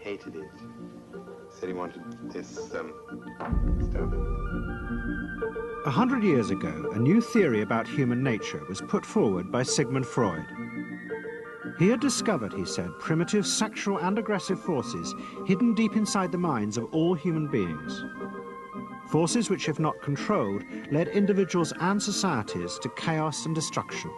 hated it. Said he wanted this stuff. 100 years ago, a new theory about human nature was put forward by Sigmund Freud. He had discovered, he said, primitive sexual and aggressive forces hidden deep inside the minds of all human beings. Forces which, if not controlled, led individuals and societies to chaos and destruction.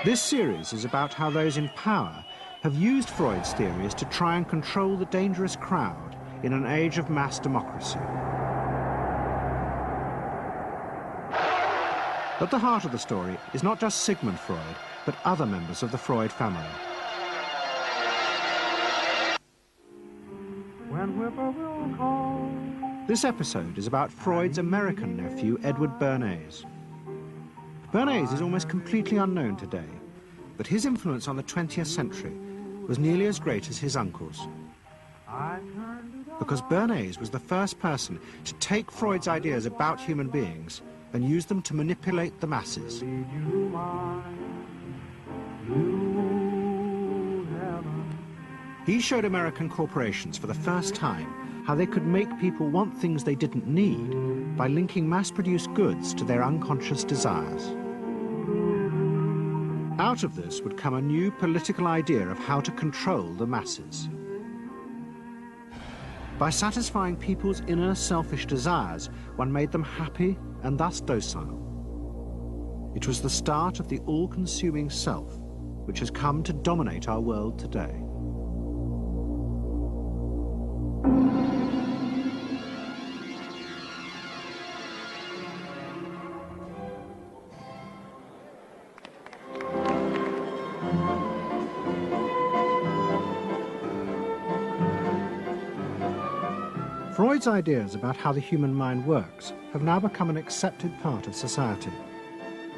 This series is about how those in power have used Freud's theories to try and control the dangerous crowd in an age of mass democracy. At the heart of the story is not just Sigmund Freud, but other members of the Freud family. This episode is about Freud's American nephew, Edward Bernays. Bernays is almost completely unknown today, but his influence on the 20th century was nearly as great as his uncle's. Because Bernays was the first person to take Freud's ideas about human beings and use them to manipulate the masses. He showed American corporations for the first time how they could make people want things they didn't need by linking mass-produced goods to their unconscious desires. Out of this would come a new political idea of how to control the masses. By satisfying people's inner selfish desires, one made them happy and thus docile. It was the start of the all-consuming self, which has come to dominate our world today. Freud's ideas about how the human mind works have now become an accepted part of society,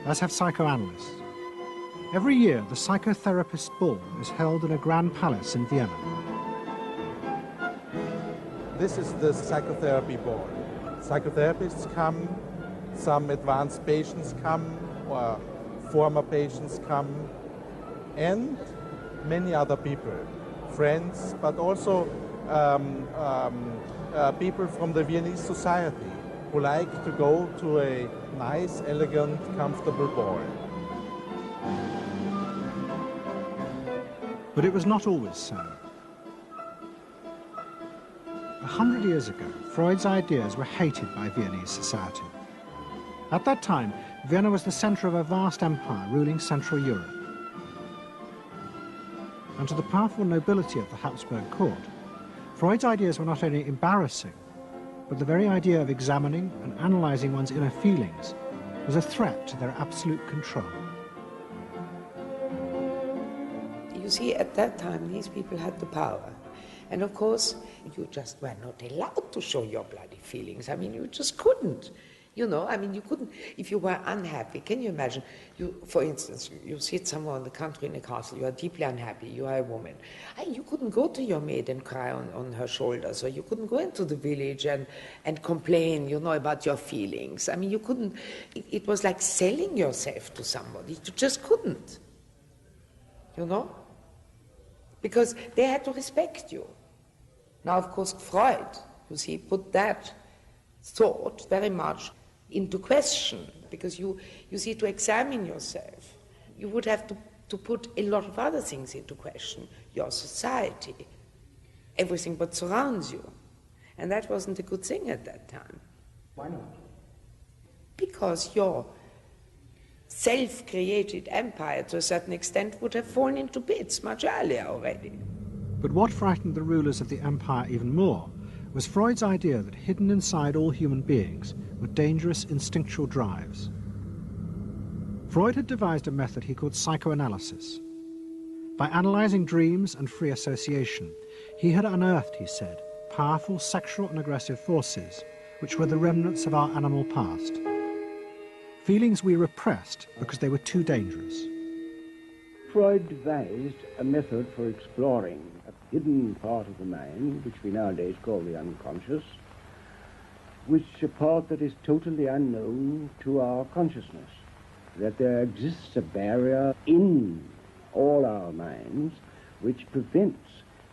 as have psychoanalysts. Every year, the psychotherapist's ball is held in a grand palace in Vienna. This is the psychotherapy ball. Psychotherapists come, some advanced patients come, or former patients come, and many other people, friends, but also people from the Viennese society who like to go to a nice, elegant, comfortable ball. But it was not always so. 100 years ago, Freud's ideas were hated by Viennese society. At that time, Vienna was the center of a vast empire ruling Central Europe. And to the powerful nobility of the Habsburg court, Freud's ideas were not only embarrassing, but the very idea of examining and analyzing one's inner feelings was a threat to their absolute control. You see, at that time, these people had the power. And of course, you just were not allowed to show your bloody feelings. I mean, you just couldn't. You know, I mean, you couldn't, if you were unhappy, can you imagine, you, for instance, you sit somewhere in the country in a castle, you are deeply unhappy, you are a woman. You couldn't go to your maid and cry on her shoulders, or you couldn't go into the village and complain, you know, about your feelings. I mean, you couldn't, it was like selling yourself to somebody, you just couldn't, you know, because they had to respect you. Now, of course, Freud, you see, put that thought very much into question, because you see, to examine yourself, you would have to put a lot of other things into question, your society, everything what surrounds you. And that wasn't a good thing at that time. Why not? Because your self-created empire, to a certain extent, would have fallen into bits much earlier already. But what frightened the rulers of the empire even more was Freud's idea that hidden inside all human beings were dangerous instinctual drives. Freud had devised a method he called psychoanalysis. By analyzing dreams and free association, he had unearthed, he said, powerful sexual and aggressive forces, which were the remnants of our animal past. Feelings we repressed because they were too dangerous. Freud devised a method for exploring a hidden part of the mind, which we nowadays call the unconscious, which is a part that is totally unknown to our consciousness, that there exists a barrier in all our minds which prevents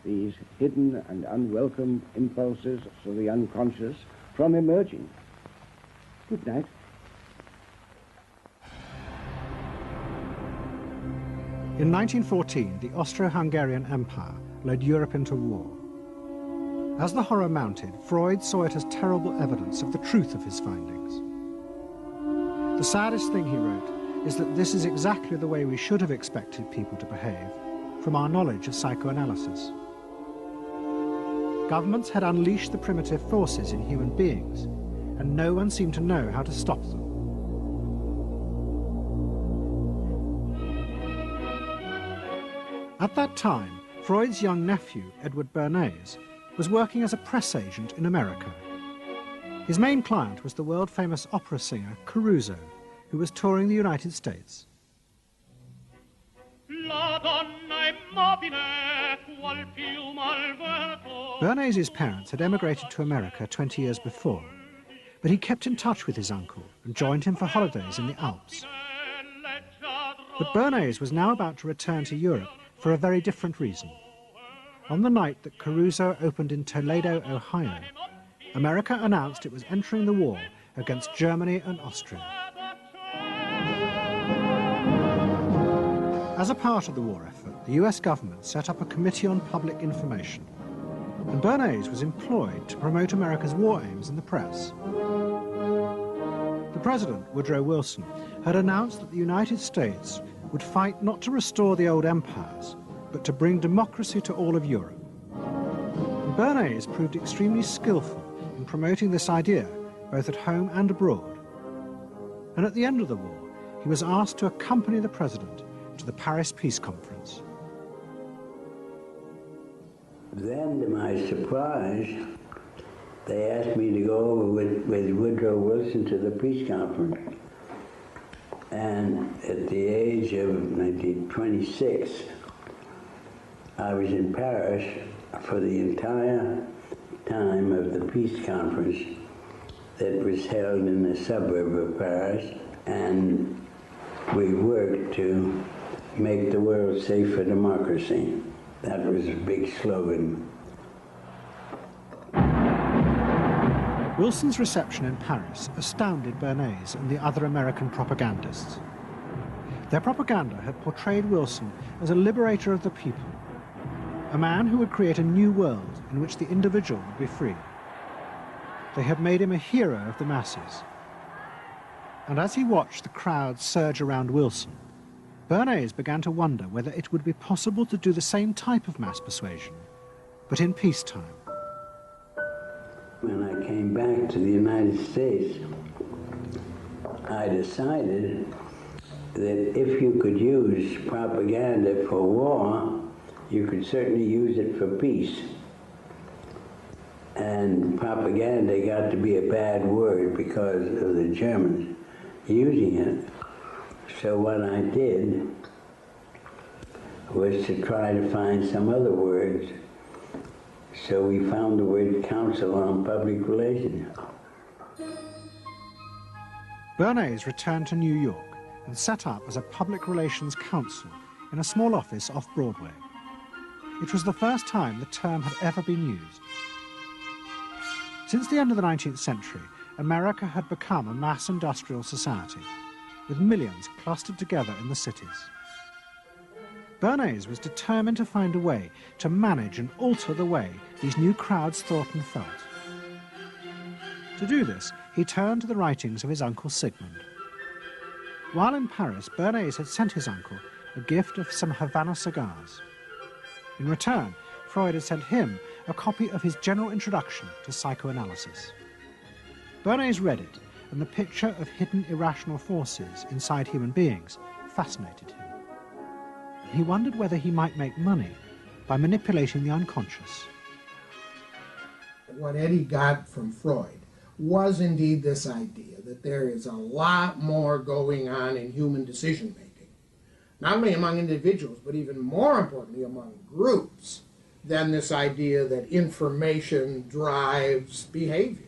these hidden and unwelcome impulses of the unconscious from emerging. Good night. In 1914, the Austro-Hungarian Empire led Europe into war. As the horror mounted, Freud saw it as terrible evidence of the truth of his findings. The saddest thing, he wrote, is that this is exactly the way we should have expected people to behave from our knowledge of psychoanalysis. Governments had unleashed the primitive forces in human beings, and no one seemed to know how to stop them. At that time, Freud's young nephew, Edward Bernays, was working as a press agent in America. His main client was the world-famous opera singer Caruso, who was touring the United States. Bernays' parents had emigrated to America 20 years before, but he kept in touch with his uncle and joined him for holidays in the Alps. But Bernays was now about to return to Europe for a very different reason. On the night that Caruso opened in Toledo, Ohio, America announced it was entering the war against Germany and Austria. As a part of the war effort, the US government set up a Committee on Public Information, and Bernays was employed to promote America's war aims in the press. The president, Woodrow Wilson, had announced that the United States would fight not to restore the old empires, but to bring democracy to all of Europe. And Bernays proved extremely skillful in promoting this idea, both at home and abroad. And at the end of the war, he was asked to accompany the president to the Paris Peace Conference. Then, to my surprise, they asked me to go over with Woodrow Wilson to the peace conference. And at the age of 26, I was in Paris for the entire time of the peace conference that was held in the suburb of Paris, and we worked to make the world safe for democracy. That was a big slogan. Wilson's reception in Paris astounded Bernays and the other American propagandists. Their propaganda had portrayed Wilson as a liberator of the people, a man who would create a new world in which the individual would be free. They had made him a hero of the masses. And as he watched the crowds surge around Wilson, Bernays began to wonder whether it would be possible to do the same type of mass persuasion, but in peacetime. When I came back to the United States, I decided that if you could use propaganda for war, you could certainly use it for peace. And propaganda got to be a bad word because of the Germans using it. So what I did was to try to find some other words. So we found the word Council on Public Relations. Bernays returned to New York and set up as a public relations counsel in a small office off Broadway. It was the first time the term had ever been used. Since the end of the 19th century, America had become a mass industrial society, with millions clustered together in the cities. Bernays was determined to find a way to manage and alter the way these new crowds thought and felt. To do this, he turned to the writings of his uncle Sigmund. While in Paris, Bernays had sent his uncle a gift of some Havana cigars. In return, Freud had sent him a copy of his general introduction to psychoanalysis. Bernays read it, and the picture of hidden irrational forces inside human beings fascinated him. He wondered whether he might make money by manipulating the unconscious. What Eddie got from Freud was indeed this idea that there is a lot more going on in human decision-making, not only among individuals, but even more importantly among groups, than this idea that information drives behavior.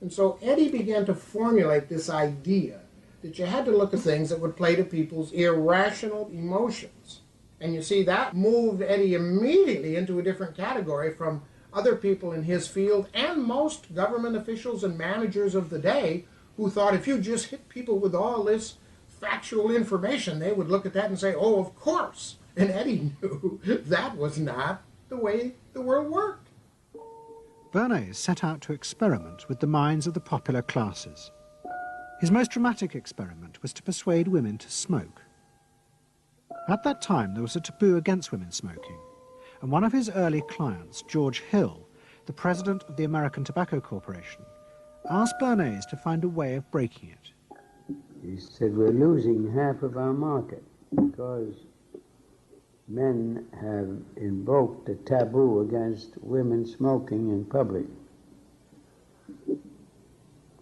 And so Eddie began to formulate this idea that you had to look at things that would play to people's irrational emotions And you see, that moved Eddie immediately into a different category from other people in his field and most government officials and managers of the day who thought if you just hit people with all this factual information, they would look at that and say, oh, of course. And Eddie knew that was not the way the world worked. Bernays set out to experiment with the minds of the popular classes. His most dramatic experiment was to persuade women to smoke. At that time, there was a taboo against women smoking, and one of his early clients, George Hill, the president of the American Tobacco Corporation, asked Bernays to find a way of breaking it. He said, we're losing half of our market because men have invoked a taboo against women smoking in public.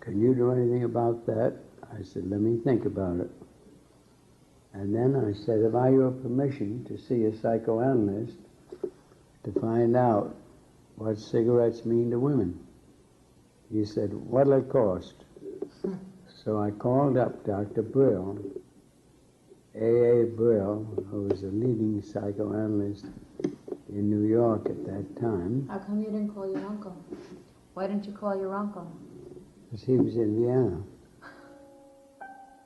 Can you do anything about that? I said, let me think about it. And then I said, have I your permission to see a psychoanalyst to find out what cigarettes mean to women? He said, what'll it cost? So I called up Dr. Brill, A.A. Brill, who was a leading psychoanalyst in New York at that time. How come you didn't call your uncle? Why didn't you call your uncle? Because he was in Vienna.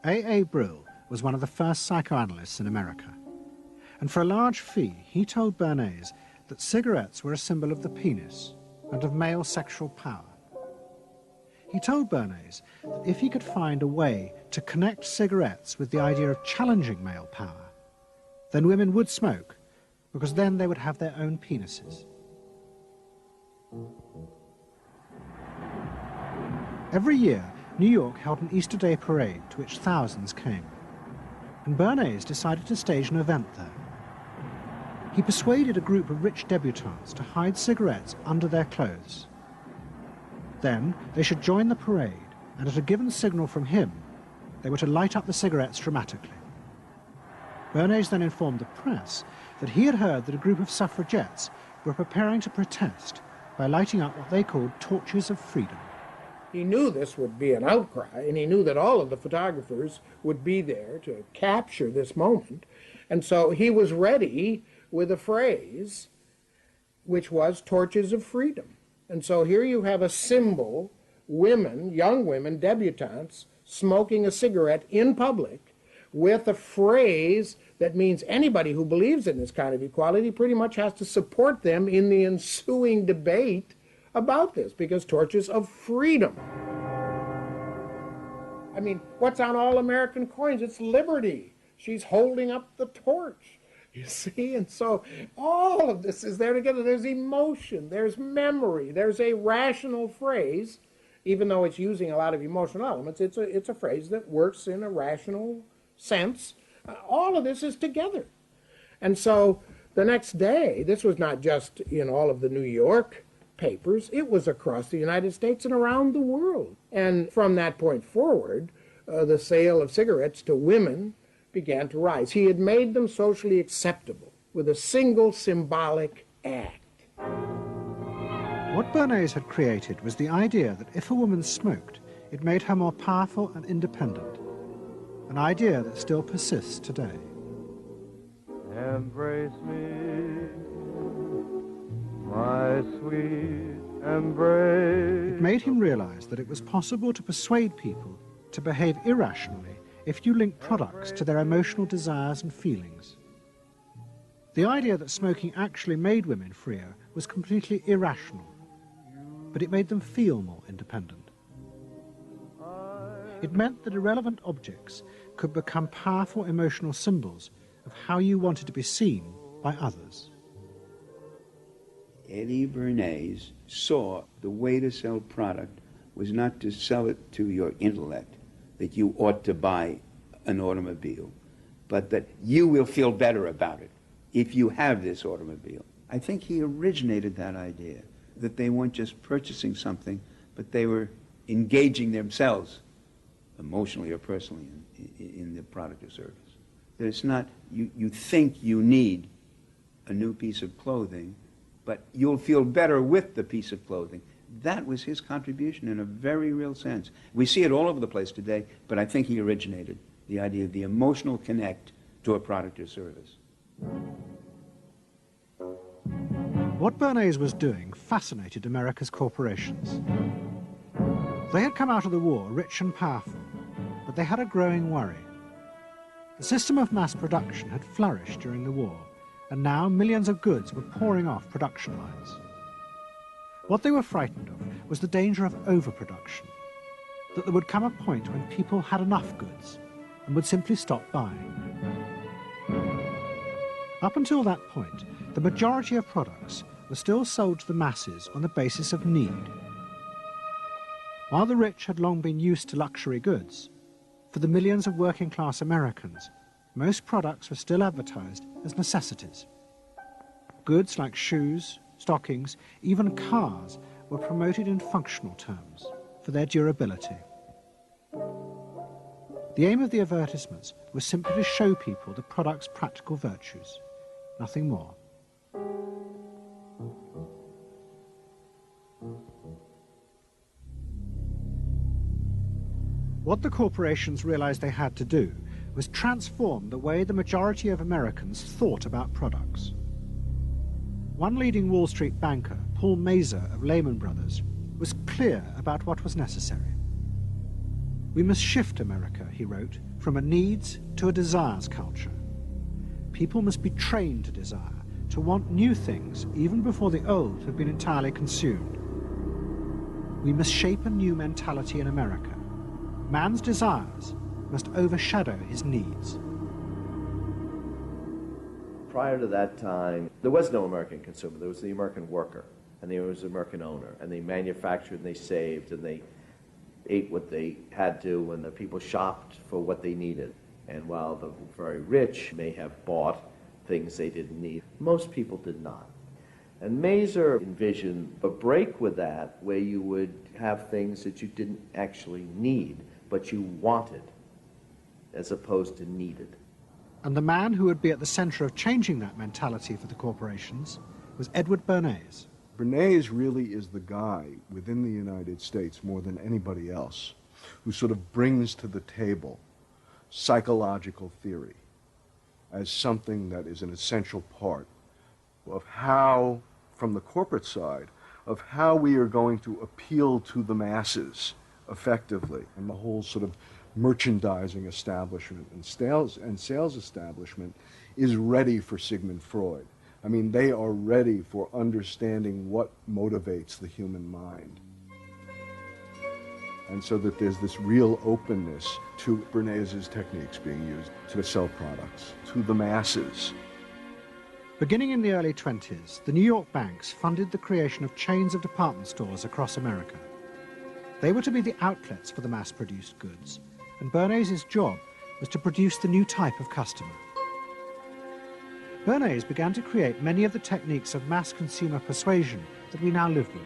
A.A. Brill was one of the first psychoanalysts in America, and for a large fee he told Bernays that cigarettes were a symbol of the penis and of male sexual power. He told Bernays that if he could find a way to connect cigarettes with the idea of challenging male power, then women would smoke, because then they would have their own penises. Every year, New York held an Easter Day parade to which thousands came, and Bernays decided to stage an event there. He persuaded a group of rich debutantes to hide cigarettes under their clothes. Then they should join the parade, and at a given signal from him, they were to light up the cigarettes dramatically. Bernays then informed the press that he had heard that a group of suffragettes were preparing to protest by lighting up what they called torches of freedom. He knew this would be an outcry, and he knew that all of the photographers would be there to capture this moment. And so he was ready with a phrase which was torches of freedom. And so here you have a symbol, women, young women, debutantes, smoking a cigarette in public with a phrase that means anybody who believes in this kind of equality pretty much has to support them in the ensuing debate about this, because torches of freedom. I mean, what's on all American coins? It's liberty. She's holding up the torch, you see? And so all of this is there together. There's emotion, there's memory, there's a rational phrase, even though it's using a lot of emotional elements, it's a phrase that works in a rational sense. All of this is together. And so the next day, this was not just in all of the New York papers, it was across the United States and around the world. And from that point forward, the sale of cigarettes to women began to rise. He had made them socially acceptable with a single symbolic act. What Bernays had created was the idea that if a woman smoked, it made her more powerful and independent, an idea that still persists today. Embrace me, my sweet embrace. It made him realize that it was possible to persuade people to behave irrationally if you link products to their emotional desires and feelings. The idea that smoking actually made women freer was completely irrational, but it made them feel more independent. It meant that irrelevant objects could become powerful emotional symbols of how you wanted to be seen by others. Eddie Bernays saw the way to sell product was not to sell it to your intellect, that you ought to buy an automobile, but that you will feel better about it if you have this automobile. I think he originated that idea, that they weren't just purchasing something, but they were engaging themselves emotionally or personally in the product or service. That it's not, you think you need a new piece of clothing, but you'll feel better with the piece of clothing. That was his contribution in a very real sense. We see it all over the place today, but I think he originated the idea of the emotional connect to a product or service. What Bernays was doing fascinated America's corporations. They had come out of the war rich and powerful, but they had a growing worry. The system of mass production had flourished during the war, and now millions of goods were pouring off production lines. What they were frightened of was the danger of overproduction, that there would come a point when people had enough goods and would simply stop buying. Up until that point, the majority of products were still sold to the masses on the basis of need. While the rich had long been used to luxury goods, for the millions of working-class Americans, most products were still advertised as necessities. Goods like shoes, stockings, even cars were promoted in functional terms for their durability. The aim of the advertisements was simply to show people the product's practical virtues, nothing more. What the corporations realized they had to do was transform the way the majority of Americans thought about products. One leading Wall Street banker, Paul Mazur of Lehman Brothers, was clear about what was necessary. We must shift America, he wrote, from a needs to a desires culture. People must be trained to desire, to want new things even before the old have been entirely consumed. We must shape a new mentality in America. Man's desires must overshadow his needs. Prior to that time, there was no American consumer. There was the American worker, and there was the American owner, and they manufactured and they saved and they ate what they had to, and the people shopped for what they needed. And while the very rich may have bought things they didn't need, most people did not. And Mazur envisioned a break with that, where you would have things that you didn't actually need, but you wanted, as opposed to needed. And the man who would be at the center of changing that mentality for the corporations was Edward Bernays. Bernays really is the guy within the United States, more than anybody else, who sort of brings to the table psychological theory as something that is an essential part of how, from the corporate side, of how we are going to appeal to the masses effectively. And the whole sort of merchandising establishment and sales establishment is ready for Sigmund Freud. I mean, they are ready for understanding what motivates the human mind. And so that there's this real openness to Bernays' techniques being used to sell products to the masses. Beginning in the early 20s, the New York banks funded the creation of chains of department stores across America. They were to be the outlets for the mass-produced goods, and Bernays' job was to produce the new type of customer. Bernays began to create many of the techniques of mass consumer persuasion that we now live with.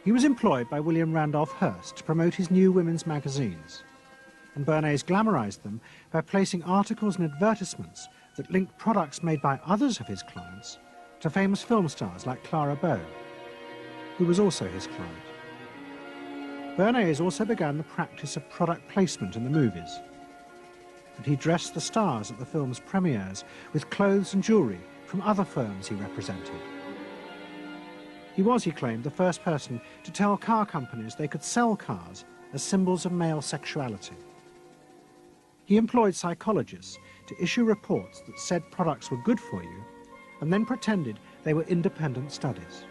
He was employed by William Randolph Hearst to promote his new women's magazines, and Bernays glamorized them by placing articles and advertisements that linked products made by others of his clients to famous film stars like Clara Bow, who was also his client. Bernays also began the practice of product placement in the movies, and he dressed the stars at the film's premieres with clothes and jewellery from other firms he represented. He was, he claimed, the first person to tell car companies they could sell cars as symbols of male sexuality. He employed psychologists to issue reports that said products were good for you and then pretended they were independent studies.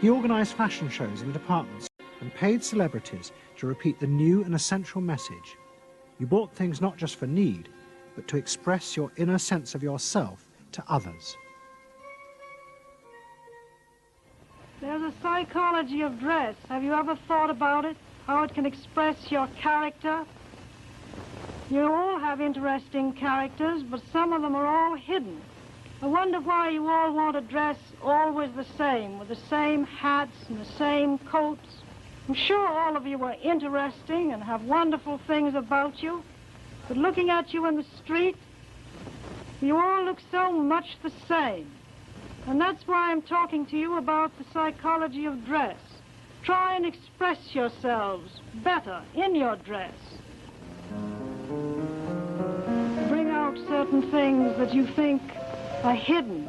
He organised fashion shows in the departments and paid celebrities to repeat the new and essential message: you bought things not just for need, but to express your inner sense of yourself to others. There's a psychology of dress. Have you ever thought about it? How it can express your character? You all have interesting characters, but some of them are all hidden. I wonder why you all want to dress always the same, with the same hats and the same coats. I'm sure all of you are interesting and have wonderful things about you, but looking at you in the street, you all look so much the same. And that's why I'm talking to you about the psychology of dress. Try and express yourselves better in your dress. Bring out certain things that you think are hidden.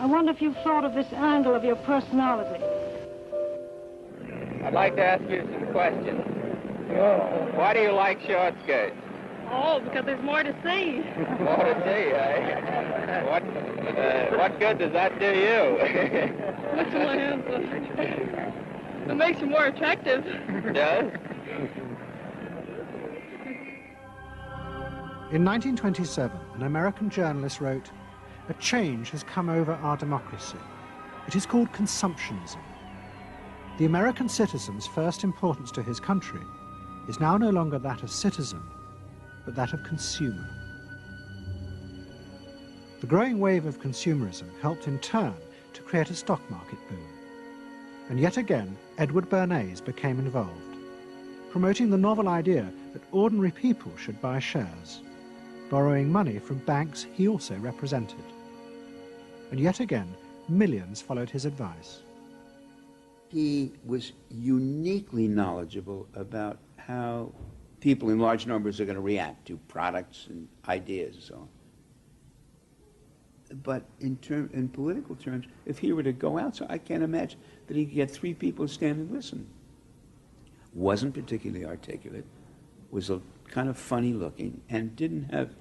I wonder if you've thought of this angle of your personality. I'd like to ask you some questions. Why do you like short skirts? Oh, because there's more to see. More to see, eh? What good does that do you? Excellent. It makes you more attractive. Does? In 1927, an American journalist wrote, "A change has come over our democracy. It is called consumptionism. The American citizen's first importance to his country is now no longer that of citizen, but that of consumer." The growing wave of consumerism helped in turn to create a stock market boom. And yet again, Edward Bernays became involved, promoting the novel idea that ordinary people should buy shares, borrowing money from banks he also represented. And yet again, millions followed his advice. He was uniquely knowledgable about how people in large numbers are going to react to products and ideas and so on. But in political terms, if he were to go out, so I can't imagine that he could get 3 people to stand and listen. Wasn't particularly articulate, was a kind of funny looking, and didn't have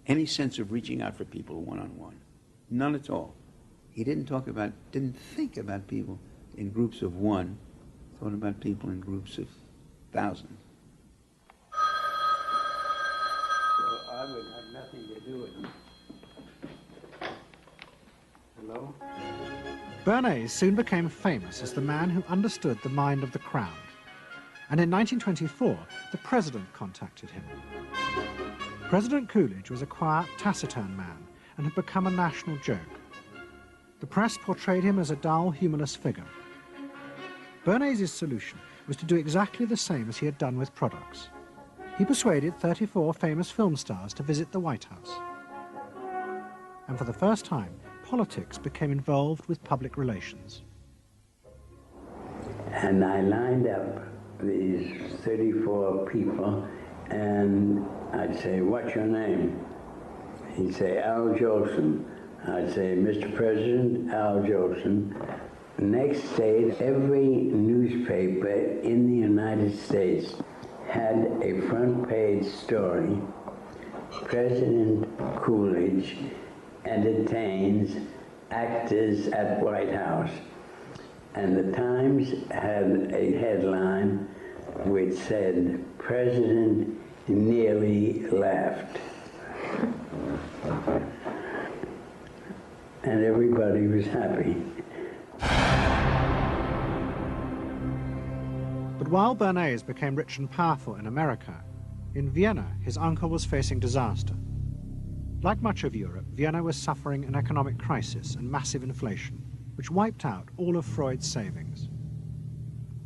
any sense of reaching out for people one-on-one. None at all. He didn't think about people in groups of one, thought about people in groups of thousands. So I would have nothing to do with it. Hello? Bernays soon became famous as the man who understood the mind of the crowd. And in 1924, the president contacted him. President Coolidge was a quiet, taciturn man and had become a national joke. The press portrayed him as a dull, humorless figure. Bernays' solution was to do exactly the same as he had done with products. He persuaded 34 famous film stars to visit the White House. And for the first time, politics became involved with public relations. And I lined up these 34 people, and I'd say, "What's your name?" He'd say, "Al Jolson." I'd say, "Mr. President, Al Jolson." Next day, every newspaper in the United States had a front page story. President Coolidge entertains actors at White House. And the Times had a headline which said, "President nearly laughed." And everybody was happy. But while Bernays became rich and powerful in America, in Vienna his uncle was facing disaster. Like much of Europe, Vienna was suffering an economic crisis and massive inflation, which wiped out all of Freud's savings.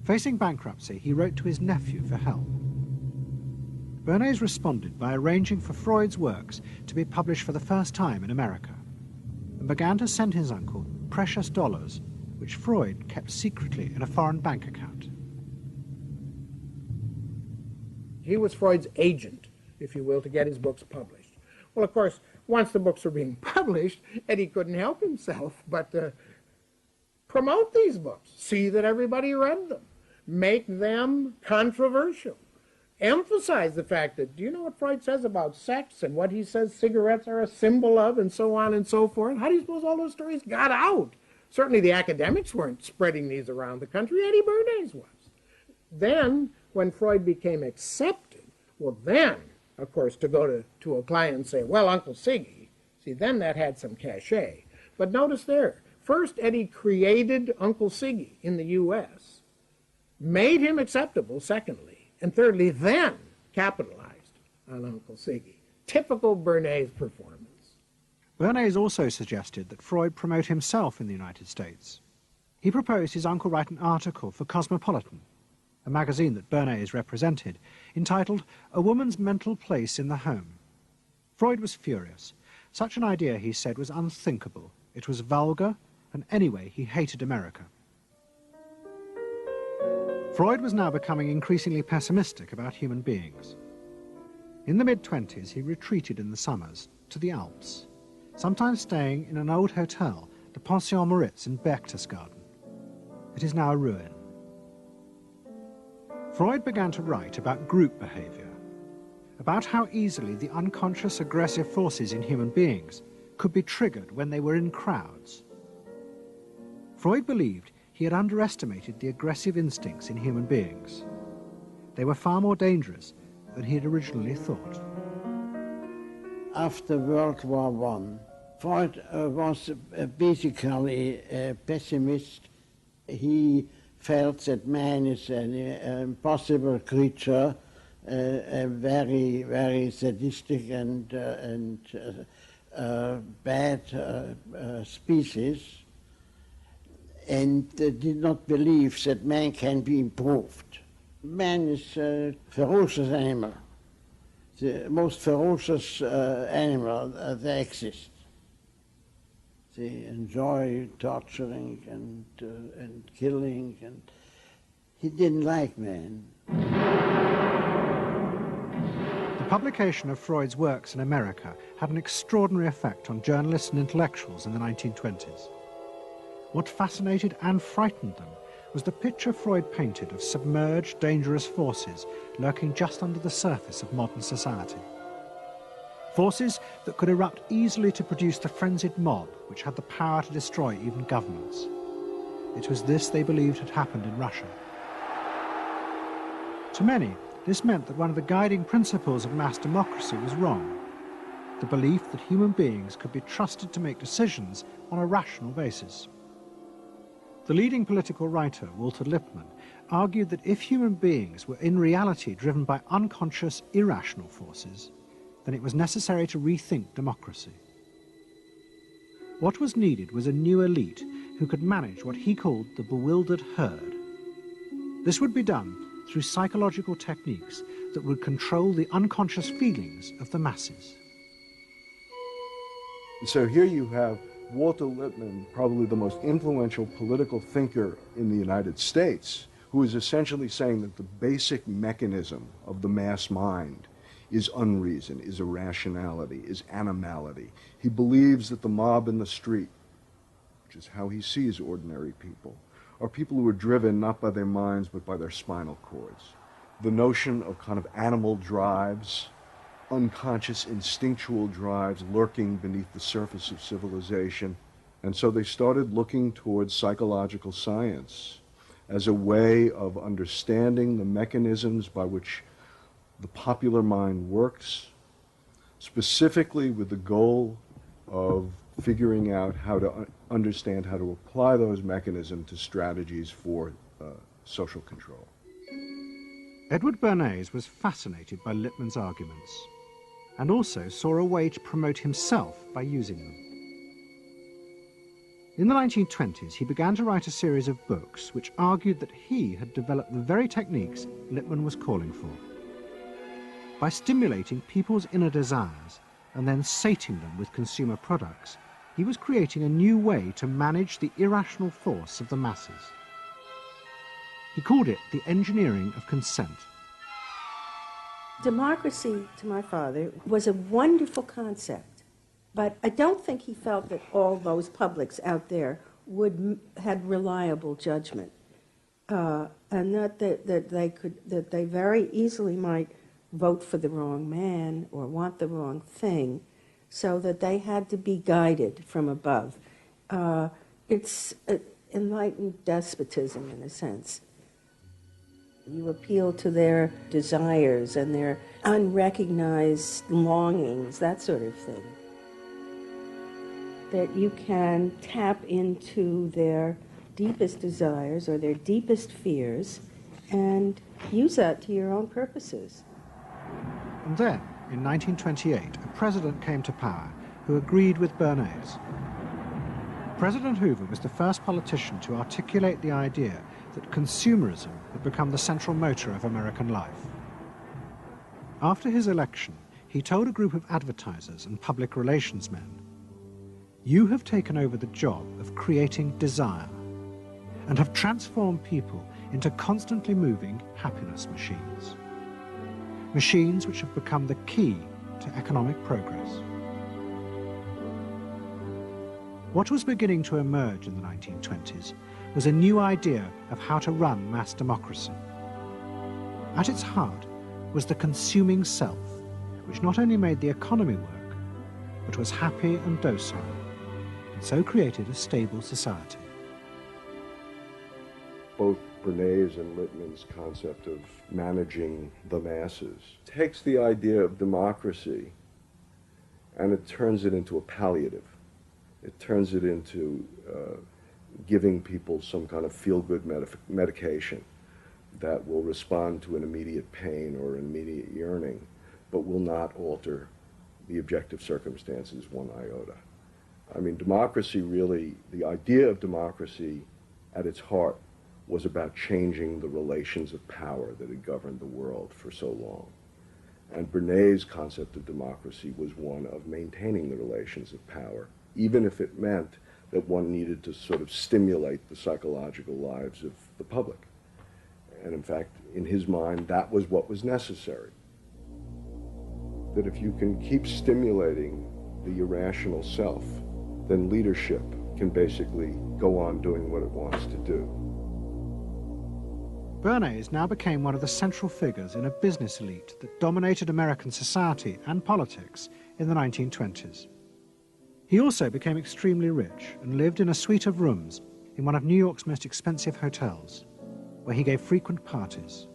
Facing bankruptcy, he wrote to his nephew for help. Bernays responded by arranging for Freud's works to be published for the first time in America, and began to send his uncle precious dollars, which Freud kept secretly in a foreign bank account. He was Freud's agent, if you will, to get his books published. Well, of course, once the books were being published, Eddie couldn't help himself but promote these books, see that everybody read them, make them controversial, emphasize the fact that, do you know what Freud says about sex and what he says cigarettes are a symbol of and so on and so forth? How do you suppose all those stories got out? Certainly the academics weren't spreading these around the country. Eddie Bernays was. Then, when Freud became accepted, well then, of course, to go to a client and say, "Well, Uncle Siggy," see, then that had some cachet. But notice there, first Eddie created Uncle Siggy in the U.S., made him acceptable, secondly, and thirdly, then capitalized on Uncle Siggy. Typical Bernays performance. Bernays also suggested that Freud promote himself in the United States. He proposed his uncle write an article for Cosmopolitan, a magazine that Bernays represented, entitled "A Woman's Mental Place in the Home." Freud was furious. Such an idea, he said, was unthinkable. It was vulgar, and anyway, he hated America. Freud was now becoming increasingly pessimistic about human beings. In the mid-20s, he retreated in the summers to the Alps, sometimes staying in an old hotel, the Pension Moritz in Berchtesgaden. It is now a ruin. Freud began to write about group behavior, about how easily the unconscious aggressive forces in human beings could be triggered when they were in crowds. Freud believed he had underestimated the aggressive instincts in human beings. They were far more dangerous than he had originally thought. After World War I, Freud was basically a pessimist. He felt that man is an impossible creature, a very, very sadistic and bad species, and did not believe that man can be improved. Man is a ferocious animal, the most ferocious animal that exists. They enjoy torturing and killing, and he didn't like man. The publication of Freud's works in America had an extraordinary effect on journalists and intellectuals in the 1920s. What fascinated and frightened them was the picture Freud painted of submerged, dangerous forces lurking just under the surface of modern society. Forces that could erupt easily to produce the frenzied mob which had the power to destroy even governments. It was this they believed had happened in Russia. To many, this meant that one of the guiding principles of mass democracy was wrong. The belief that human beings could be trusted to make decisions on a rational basis. The leading political writer, Walter Lippmann, argued that if human beings were in reality driven by unconscious, irrational forces, then it was necessary to rethink democracy. What was needed was a new elite who could manage what he called the bewildered herd. This would be done through psychological techniques that would control the unconscious feelings of the masses. So here you have Walter Lippmann, probably the most influential political thinker in the United States, who is essentially saying that the basic mechanism of the mass mind is unreason, is irrationality, is animality. He believes that the mob in the street, which is how he sees ordinary people, are people who are driven not by their minds but by their spinal cords. The notion of kind of animal drives, unconscious instinctual drives lurking beneath the surface of civilization. And so they started looking towards psychological science as a way of understanding the mechanisms by which the popular mind works, specifically with the goal of figuring out how to understand how to apply those mechanisms to strategies for social control. Edward Bernays was fascinated by Lippmann's arguments and also saw a way to promote himself by using them. In the 1920s, he began to write a series of books which argued that he had developed the very techniques Lippmann was calling for. By stimulating people's inner desires and then sating them with consumer products, he was creating a new way to manage the irrational force of the masses. He called it the engineering of consent. Democracy, to my father, was a wonderful concept, but I don't think he felt that all those publics out there had reliable judgment, and that they very easily might vote for the wrong man or want the wrong thing, so that they had to be guided from above. It's enlightened despotism in a sense. You appeal to their desires and their unrecognized longings, that sort of thing. That you can tap into their deepest desires or their deepest fears and use that to your own purposes. And then, in 1928, a president came to power who agreed with Bernays. President Hoover was the first politician to articulate the idea that consumerism had become the central motor of American life. After his election, he told a group of advertisers and public relations men, "You have taken over the job of creating desire and have transformed people into constantly moving happiness machines. Machines which have become the key to economic progress." What was beginning to emerge in the 1920s was a new idea of how to run mass democracy. At its heart was the consuming self, which not only made the economy work, but was happy and docile, and so created a stable society. Both Bernays and Littman's concept of managing the masses takes the idea of democracy and it turns it into a palliative. It turns it into giving people some kind of feel-good medication that will respond to an immediate pain or an immediate yearning, but will not alter the objective circumstances one iota. I mean, democracy really, the idea of democracy at its heart was about changing the relations of power that had governed the world for so long. And Bernays' concept of democracy was one of maintaining the relations of power, even if it meant that one needed to sort of stimulate the psychological lives of the public. And in fact, in his mind, that was what was necessary. That if you can keep stimulating the irrational self, then leadership can basically go on doing what it wants to do. Bernays now became one of the central figures in a business elite that dominated American society and politics in the 1920s. He also became extremely rich and lived in a suite of rooms in one of New York's most expensive hotels, where he gave frequent parties.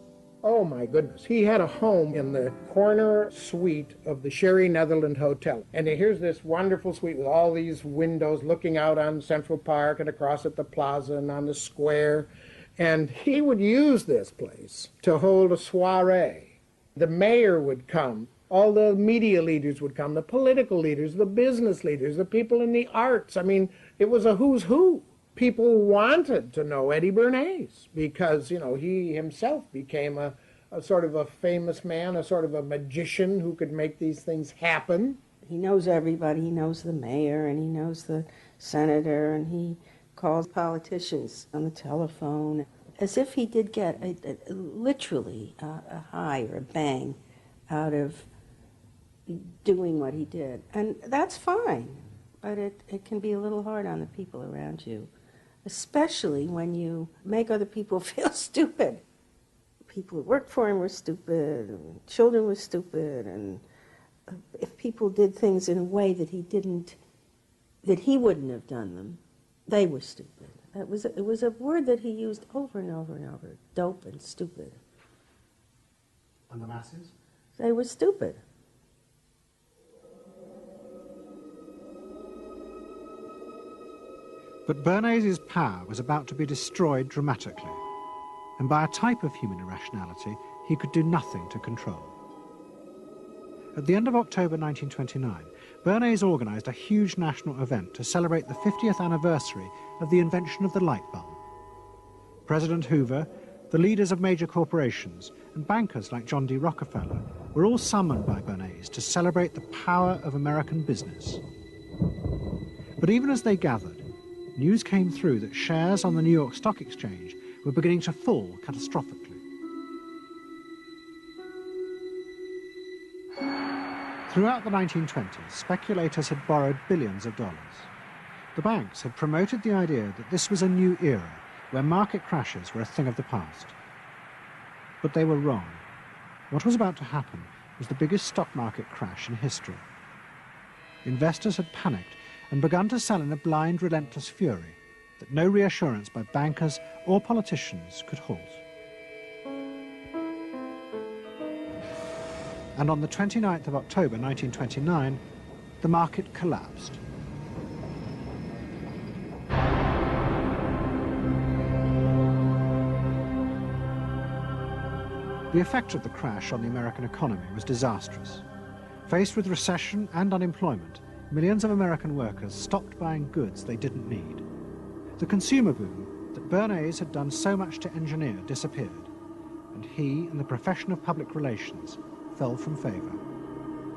Oh my goodness. He had a home in the corner suite of the Sherry Netherland Hotel. And here's this wonderful suite with all these windows looking out on Central Park and across at the plaza and on the square. And he would use this place to hold a soiree. The mayor would come, all the media leaders would come, the political leaders, the business leaders, the people in the arts. I mean, it was a who's who. People wanted to know Eddie Bernays because, you know, he himself became a sort of a famous man, a sort of a magician who could make these things happen. He knows everybody. He knows the mayor and he knows the senator, and he calls politicians on the telephone as if he did get literally a high or a bang out of doing what he did. And that's fine, but it can be a little hard on the people around you, especially when you make other people feel stupid. People who worked for him were stupid, and children were stupid, and if people did things in a way that he wouldn't have done them, they were stupid. It was a word that he used over and over and over, dope and stupid. And the masses? They were stupid. But Bernays' power was about to be destroyed dramatically, and by a type of human irrationality he could do nothing to control. At the end of October 1929, Bernays organised a huge national event to celebrate the 50th anniversary of the invention of the light bulb. President Hoover, the leaders of major corporations, and bankers like John D. Rockefeller were all summoned by Bernays to celebrate the power of American business. But even as they gathered, news came through that shares on the New York Stock Exchange were beginning to fall catastrophically. Throughout the 1920s, speculators had borrowed billions of dollars. The banks had promoted the idea that this was a new era where market crashes were a thing of the past. But they were wrong. What was about to happen was the biggest stock market crash in history. Investors had panicked and begun to sell in a blind, relentless fury that no reassurance by bankers or politicians could halt. And on the 29th of October 1929, the market collapsed. The effect of the crash on the American economy was disastrous. Faced with recession and unemployment, millions of American workers stopped buying goods they didn't need. The consumer boom that Bernays had done so much to engineer disappeared, and he and the profession of public relations fell from favour.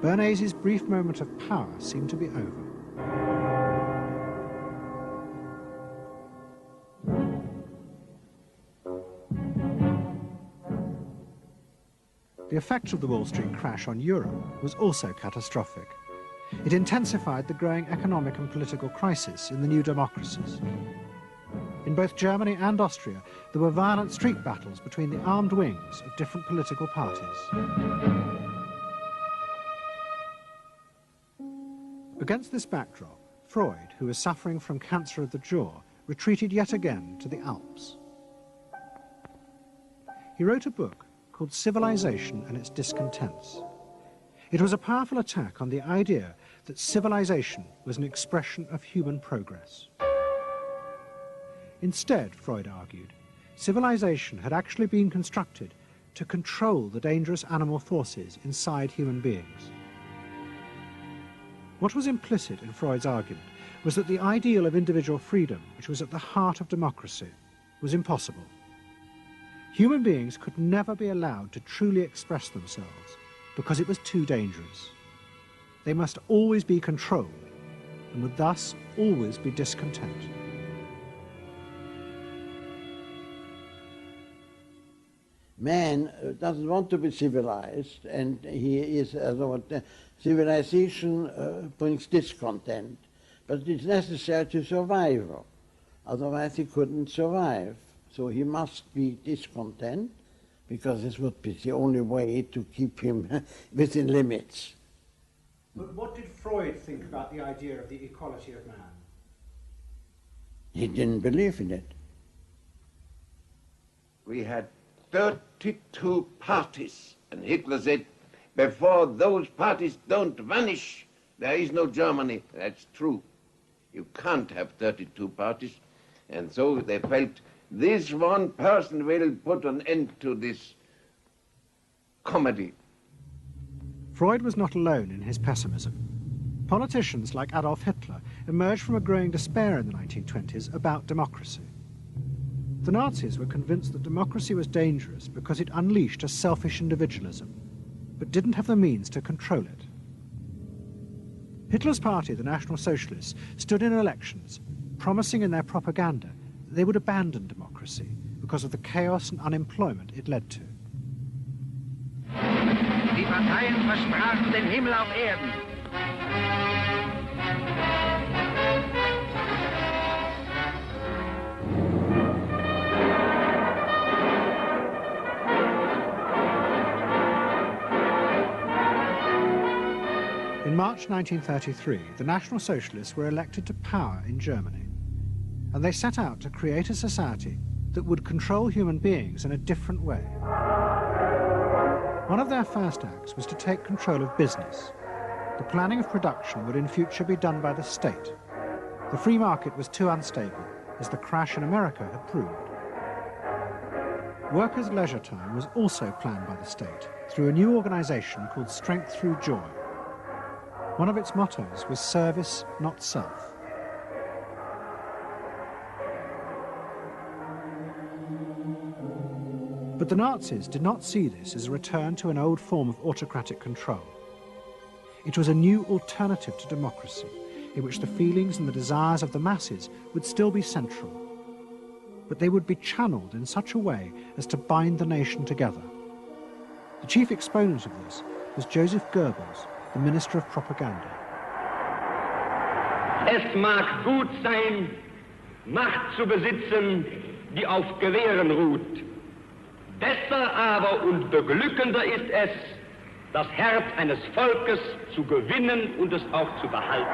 Bernays' brief moment of power seemed to be over. The effect of the Wall Street crash on Europe was also catastrophic. It intensified the growing economic and political crisis in the new democracies. In both Germany and Austria, there were violent street battles between the armed wings of different political parties. Against this backdrop, Freud, who was suffering from cancer of the jaw, retreated yet again to the Alps. He wrote a book called Civilization and Its Discontents. It was a powerful attack on the idea that civilization was an expression of human progress. Instead, Freud argued, civilization had actually been constructed to control the dangerous animal forces inside human beings. What was implicit in Freud's argument was that the ideal of individual freedom, which was at the heart of democracy, was impossible. Human beings could never be allowed to truly express themselves because it was too dangerous. They must always be controlled and would thus always be discontent. Man doesn't want to be civilized, and he is, civilization brings discontent, but it's necessary to survive. Otherwise he couldn't survive. So he must be discontent, because this would be the only way to keep him within limits. But what did Freud think about the idea of the equality of man? He didn't believe in it. We had 32 parties, and Hitler said, before those parties don't vanish, there is no Germany. That's true. You can't have 32 parties. And so they felt this one person will put an end to this comedy. Freud was not alone in his pessimism. Politicians like Adolf Hitler emerged from a growing despair in the 1920s about democracy. The Nazis were convinced that democracy was dangerous because it unleashed a selfish individualism, but didn't have the means to control it. Hitler's party, the National Socialists, stood in elections, promising in their propaganda that they would abandon democracy because of the chaos and unemployment it led to. Die Parteien versprachen den Himmel auf Erden. In March 1933, the National Socialists were elected to power in Germany, and they set out to create a society that would control human beings in a different way. One of their first acts was to take control of business. The planning of production would in future be done by the state. The free market was too unstable, as the crash in America had proved. Workers' leisure time was also planned by the state through a new organization called Strength Through Joy. One of its mottos was service, not self. But the Nazis did not see this as a return to an old form of autocratic control. It was a new alternative to democracy, in which the feelings and the desires of the masses would still be central, but they would be channeled in such a way as to bind the nation together. The chief exponent of this was Joseph Goebbels, the Minister of Propaganda. Es mag gut sein, Macht zu besitzen, die auf Gewehren ruht. Besser aber und beglückender ist es, das Herz eines Volkes zu gewinnen und es auch zu behalten.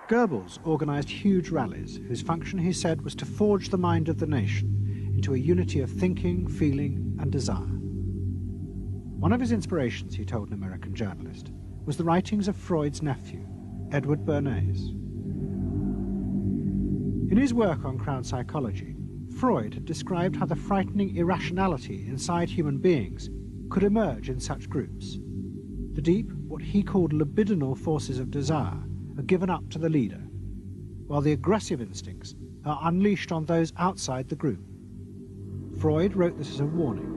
Goebbels organized huge rallies whose function, he said, was to forge the mind of the nation into a unity of thinking, feeling and desire. One of his inspirations, he told an American journalist, was the writings of Freud's nephew, Edward Bernays. In his work on crowd psychology, Freud had described how the frightening irrationality inside human beings could emerge in such groups. The deep, what he called libidinal forces of desire are given up to the leader, while the aggressive instincts are unleashed on those outside the group. Freud wrote this as a warning.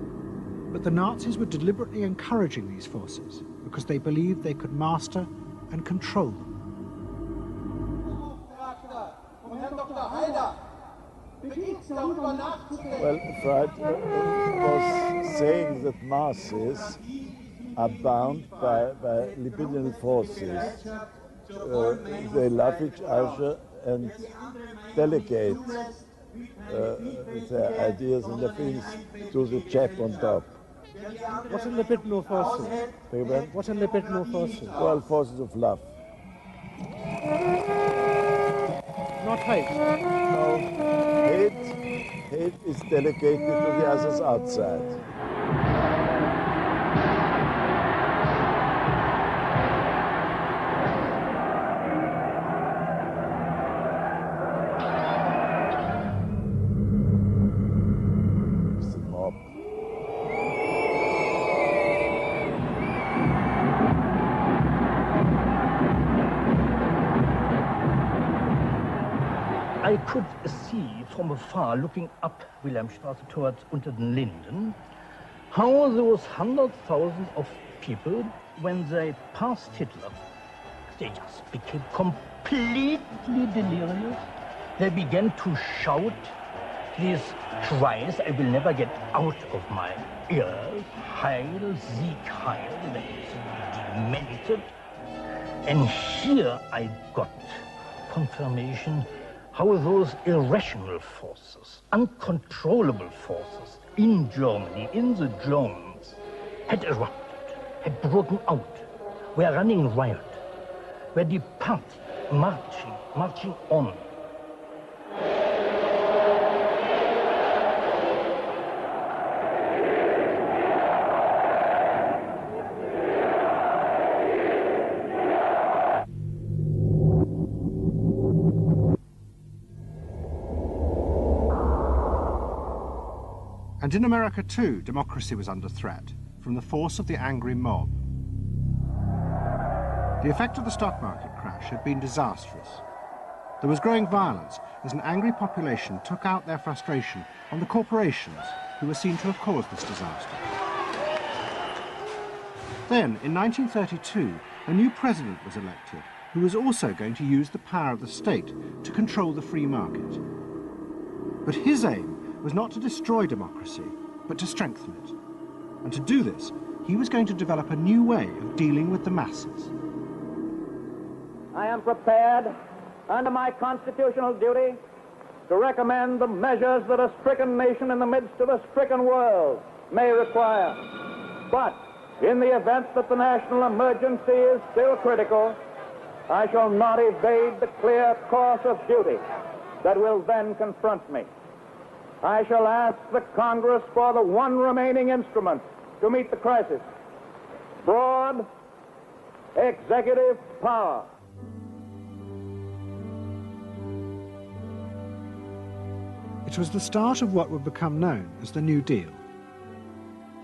But the Nazis were deliberately encouraging these forces because they believed they could master and control them. Well, Freud was saying that masses are bound by libidinal forces. They love each other and delegate their ideas and their feelings to the chap on top. What are libidinal forces? What are libidinal forces? Well, forces of love. Not hate? No. Hate is delegated to the others outside. I could see from afar, looking up Wilhelmstraße towards Unter den Linden, how those 100,000 of people, when they passed Hitler, they just became completely delirious. They began to shout these cries I will never get out of my ears. Heil, Sieg, Heil. That is demented. And here I got confirmation how those irrational forces, uncontrollable forces in Germany, in the Germans, had erupted, had broken out, were running riot, were departing, marching on. And in America too, democracy was under threat from the force of the angry mob. The effect of the stock market crash had been disastrous. There was growing violence as an angry population took out their frustration on the corporations who were seen to have caused this disaster. Then, in 1932, a new president was elected who was also going to use the power of the state to control the free market. But his aim was not to destroy democracy, but to strengthen it. And to do this, he was going to develop a new way of dealing with the masses. I am prepared, under my constitutional duty, to recommend the measures that a stricken nation in the midst of a stricken world may require. But in the event that the national emergency is still critical, I shall not evade the clear course of duty that will then confront me. I shall ask the Congress for the one remaining instrument to meet the crisis: broad executive power. It was the start of what would become known as the New Deal.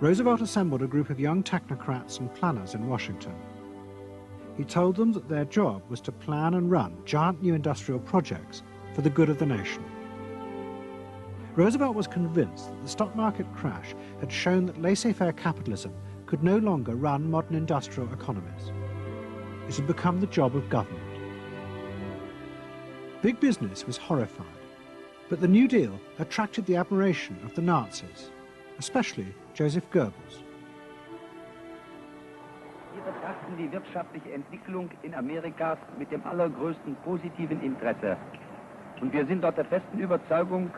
Roosevelt assembled a group of young technocrats and planners in Washington. He told them that their job was to plan and run giant new industrial projects for the good of the nation. Roosevelt was convinced that the stock market crash had shown that laissez-faire capitalism could no longer run modern industrial economies. It had become the job of government. Big business was horrified, but the New Deal attracted the admiration of the Nazis, especially Joseph Goebbels. Wir betrachten die wirtschaftliche Entwicklung in Amerika mit dem allergrößten positiven Interesse. Und wir sind dort der festen Überzeugung,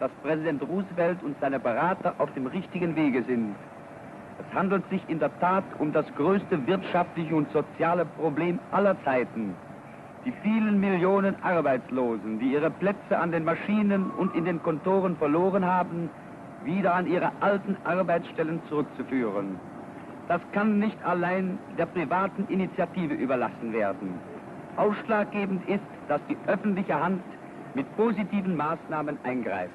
dass Präsident Roosevelt und seine Berater auf dem richtigen Wege sind. Es handelt sich in der Tat um das größte wirtschaftliche und soziale Problem aller Zeiten. Die vielen Millionen Arbeitslosen, die ihre Plätze an den Maschinen und in den Kontoren verloren haben, wieder an ihre alten Arbeitsstellen zurückzuführen. Das kann nicht allein der privaten Initiative überlassen werden. Ausschlaggebend ist, dass die öffentliche Hand mit positiven Maßnahmen eingreift.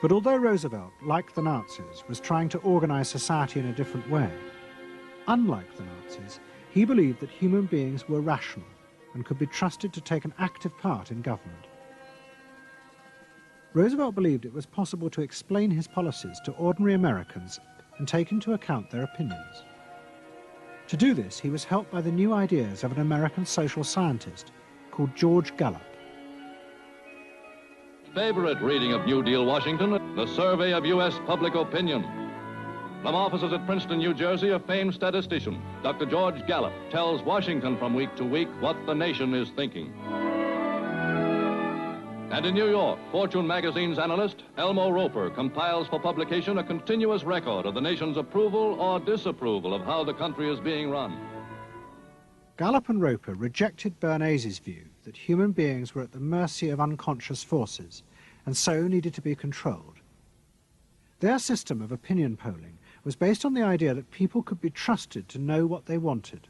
But although Roosevelt, like the Nazis, was trying to organize society in a different way, unlike the Nazis, he believed that human beings were rational and could be trusted to take an active part in government. Roosevelt believed it was possible to explain his policies to ordinary Americans and take into account their opinions. To do this, he was helped by the new ideas of an American social scientist called George Gallup. Favorite reading of New Deal Washington, the survey of U.S. public opinion. From offices at Princeton, New Jersey, a famed statistician, Dr. George Gallup, tells Washington from week to week what the nation is thinking. And in New York, Fortune magazine's analyst, Elmo Roper, compiles for publication a continuous record of the nation's approval or disapproval of how the country is being run. Gallup and Roper rejected Bernays' view that human beings were at the mercy of unconscious forces and so needed to be controlled. Their system of opinion polling was based on the idea that people could be trusted to know what they wanted.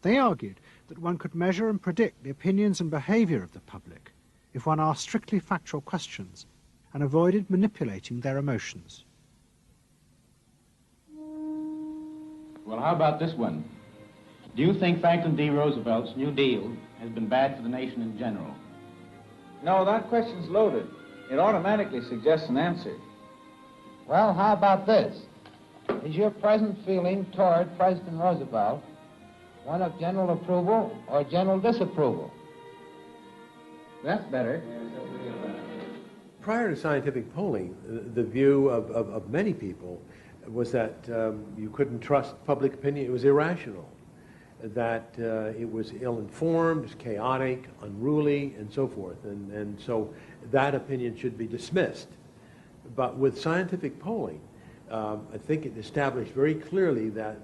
They argued that one could measure and predict the opinions and behaviour of the public if one asked strictly factual questions and avoided manipulating their emotions. Well, how about this one? Do you think Franklin D. Roosevelt's New Deal has been bad for the nation in general? No, that question's loaded. It automatically suggests an answer. Well, how about this? Is your present feeling toward President Roosevelt one of general approval or general disapproval? That's better. Prior to scientific polling, the view of many people was that you couldn't trust public opinion. It was irrational, that it was ill-informed, chaotic, unruly, and so forth. And so that opinion should be dismissed. But with scientific polling, I think it established very clearly that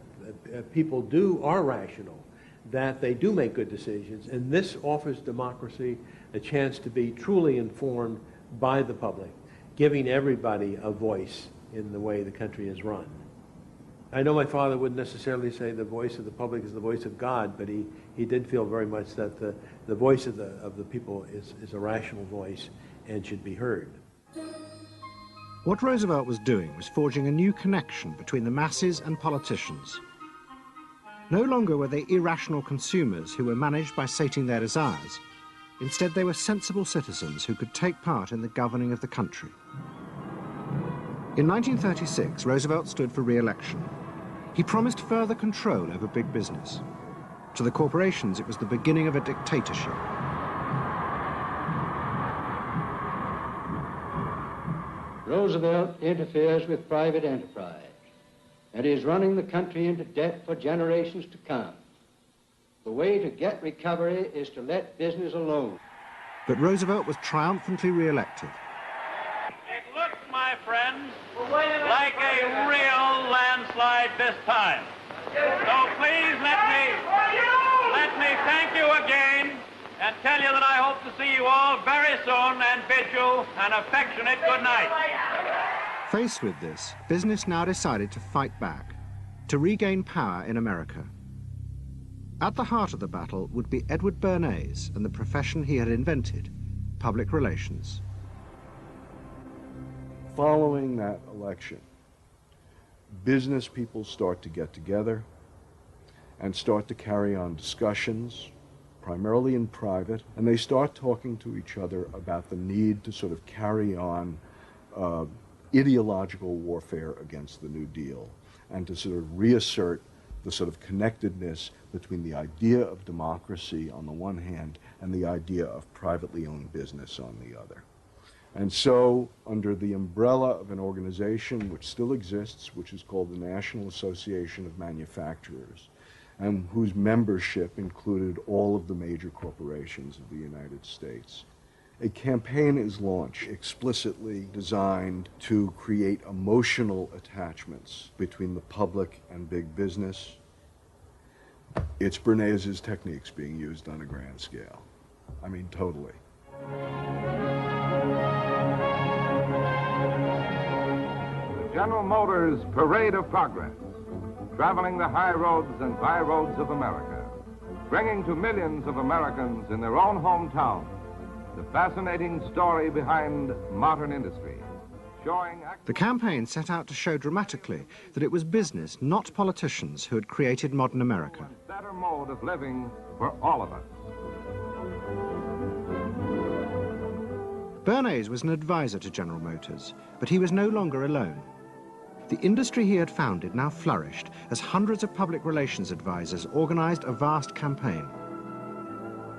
people are rational, that they do make good decisions, and this offers democracy a chance to be truly informed by the public, giving everybody a voice in the way the country is run. I know my father wouldn't necessarily say the voice of the public is the voice of God, but he did feel very much that the voice of the people is a rational voice and should be heard. What Roosevelt was doing was forging a new connection between the masses and politicians. No longer were they irrational consumers who were managed by sating their desires. Instead, they were sensible citizens who could take part in the governing of the country. In 1936, Roosevelt stood for re-election. He promised further control over big business. To the corporations, it was the beginning of a dictatorship. Roosevelt interferes with private enterprise and is running the country into debt for generations to come. The way to get recovery is to let business alone. But Roosevelt was triumphantly re-elected. It looks, my friends, like a real landslide this time. So please let me thank you again and tell you that I hope to see you all very soon and bid you an affectionate good night. Faced with this, business now decided to fight back, to regain power in America. At the heart of the battle would be Edward Bernays and the profession he had invented, public relations. Following that election, business people start to get together and start to carry on discussions, primarily in private, and they start talking to each other about the need to sort of carry on ideological warfare against the New Deal and to sort of reassert the sort of connectedness between the idea of democracy on the one hand and the idea of privately owned business on the other. And so, under the umbrella of an organization which still exists, which is called the National Association of Manufacturers, and whose membership included all of the major corporations of the United States, a campaign is launched explicitly designed to create emotional attachments between the public and big business. It's Bernays' techniques being used on a grand scale. I mean, totally. General Motors' Parade of Progress, traveling the high roads and byroads of America, bringing to millions of Americans in their own hometown the fascinating story behind modern industry, showing... The campaign set out to show dramatically that it was business, not politicians, who had created modern America. A better mode of living for all of us. Bernays was an advisor to General Motors, but he was no longer alone. The industry he had founded now flourished as hundreds of public relations advisors organized a vast campaign.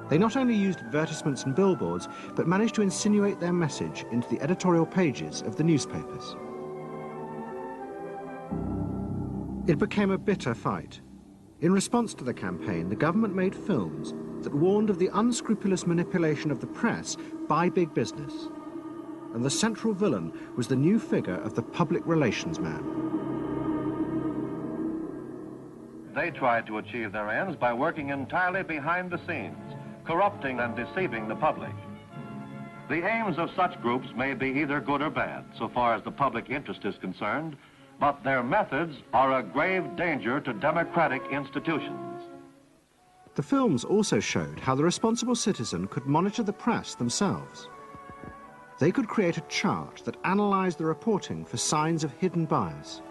They not only used advertisements and billboards, but managed to insinuate their message into the editorial pages of the newspapers. It became a bitter fight. In response to the campaign, the government made films that warned of the unscrupulous manipulation of the press by big business. And the central villain was the new figure of the public relations man. They tried to achieve their ends by working entirely behind the scenes, corrupting and deceiving the public. The aims of such groups may be either good or bad, so far as the public interest is concerned, but their methods are a grave danger to democratic institutions. The films also showed how the responsible citizen could monitor the press themselves. They could create a chart that analysed the reporting for signs of hidden bias.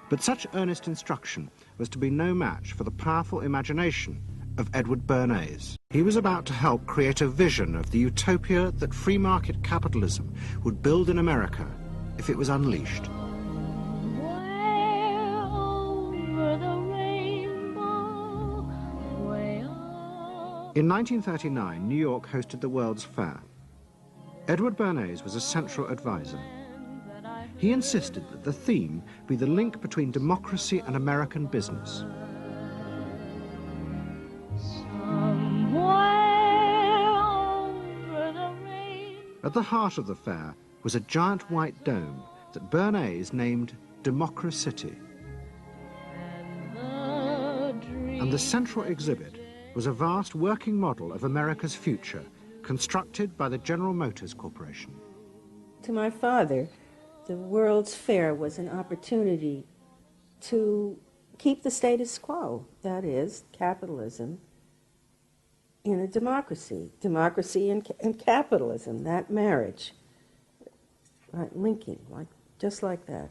But such earnest instruction was to be no match for the powerful imagination of Edward Bernays. He was about to help create a vision of the utopia that free market capitalism would build in America if it was unleashed. In 1939, New York hosted the World's Fair. Edward Bernays was a central advisor. He insisted that the theme be the link between democracy and American business. At the heart of the fair was a giant white dome that Bernays named Democracity. And the central exhibit was a vast working model of America's future, constructed by the General Motors Corporation. To my father, the World's Fair was an opportunity to keep the status quo, that is, capitalism, in a democracy. Democracy and capitalism, that marriage, right, linking, just like that.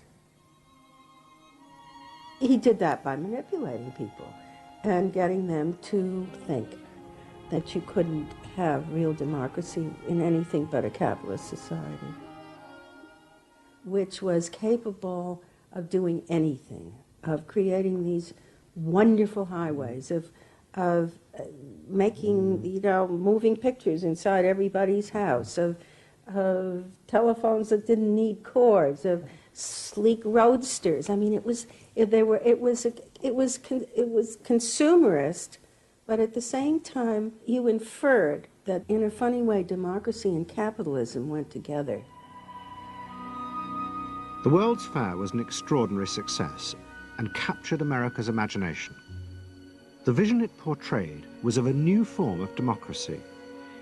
He did that by manipulating people and getting them to think that you couldn't have real democracy in anything but a capitalist society, which was capable of doing anything, of creating these wonderful highways, of making, moving pictures inside everybody's house, of telephones that didn't need cords, of sleek roadsters. I mean, it was consumerist, but at the same time, you inferred that in a funny way, democracy and capitalism went together. The World's Fair was an extraordinary success and captured America's imagination. The vision it portrayed was of a new form of democracy,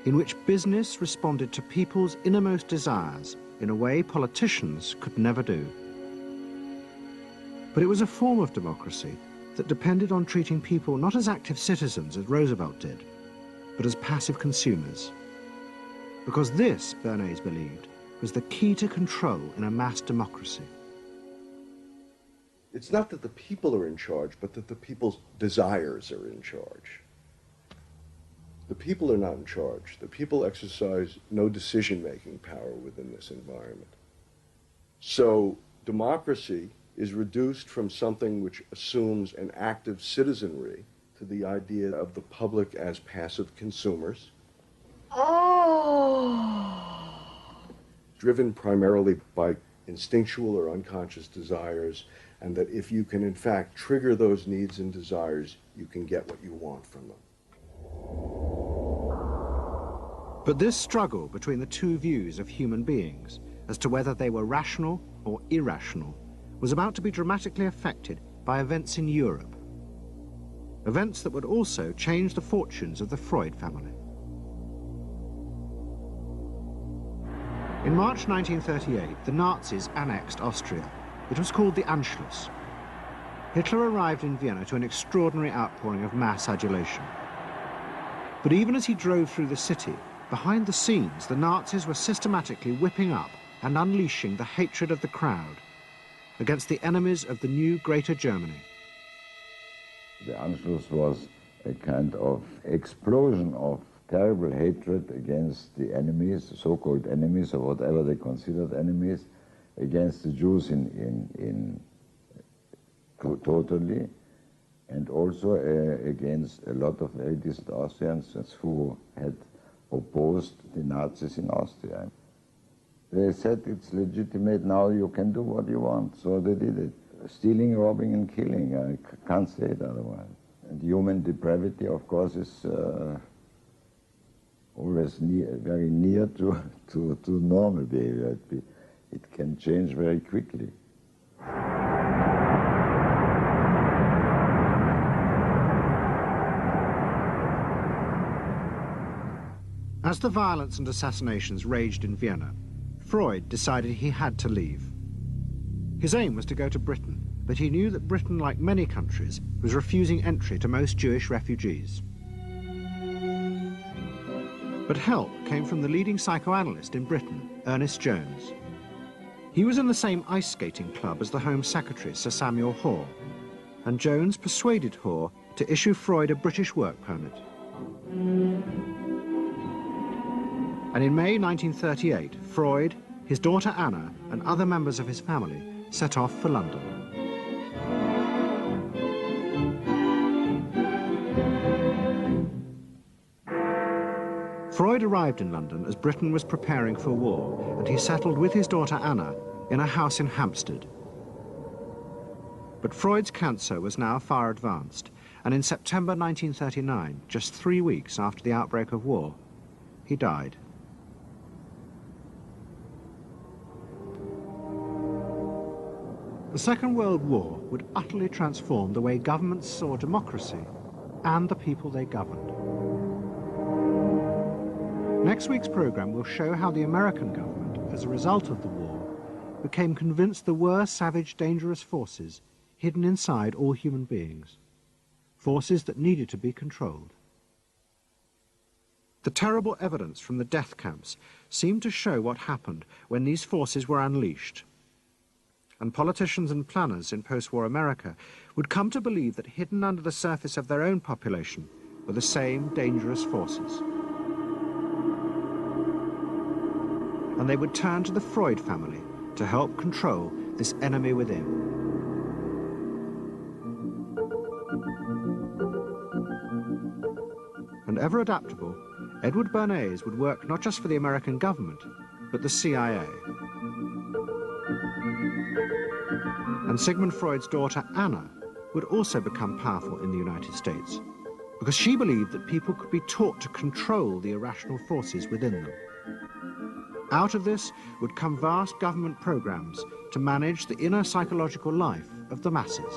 in which business responded to people's innermost desires in a way politicians could never do. But it was a form of democracy that depended on treating people not as active citizens, as Roosevelt did, but as passive consumers. Because this, Bernays believed, was the key to control in a mass democracy. It's not that the people are in charge, but that the people's desires are in charge. The people are not in charge. The people exercise no decision-making power within this environment. So democracy is reduced from something which assumes an active citizenry to the idea of the public as passive consumers. Driven primarily by instinctual or unconscious desires, and that if you can in fact trigger those needs and desires, you can get what you want from them. But this struggle between the two views of human beings as to whether they were rational or irrational was about to be dramatically affected by events in Europe. Events that would also change the fortunes of the Freud family. In March 1938, the Nazis annexed Austria. It was called the Anschluss. Hitler arrived in Vienna to an extraordinary outpouring of mass adulation. But even as he drove through the city, behind the scenes, the Nazis were systematically whipping up and unleashing the hatred of the crowd against the enemies of the new Greater Germany. The Anschluss was a kind of explosion of terrible hatred against the enemies, the so-called enemies, or whatever they considered enemies, against the Jews totally, and also against a lot of very decent Austrians who had opposed the Nazis in Austria. They said it's legitimate, now you can do what you want, so they did it. Stealing, robbing and killing, I can't say it otherwise. And human depravity, of course, is always very near to normal behavior. It can change very quickly. As the violence and assassinations raged in Vienna, Freud decided he had to leave. His aim was to go to Britain, but he knew that Britain, like many countries, was refusing entry to most Jewish refugees. But help came from the leading psychoanalyst in Britain, Ernest Jones. He was in the same ice skating club as the Home Secretary, Sir Samuel Hoare, and Jones persuaded Hoare to issue Freud a British work permit. And in May 1938, Freud, his daughter Anna, and other members of his family set off for London. Freud arrived in London as Britain was preparing for war, and he settled with his daughter Anna in a house in Hampstead. But Freud's cancer was now far advanced, and in September 1939, just 3 weeks after the outbreak of war, he died. The Second World War would utterly transform the way governments saw democracy and the people they governed. Next week's programme will show how the American government, as a result of the war, became convinced there were savage, dangerous forces hidden inside all human beings, forces that needed to be controlled. The terrible evidence from the death camps seemed to show what happened when these forces were unleashed. And politicians and planners in post-war America would come to believe that hidden under the surface of their own population were the same dangerous forces. And they would turn to the Freud family to help control this enemy within. And ever adaptable, Edward Bernays would work not just for the American government, but the CIA. And Sigmund Freud's daughter, Anna, would also become powerful in the United States, because she believed that people could be taught to control the irrational forces within them. Out of this would come vast government programs to manage the inner psychological life of the masses.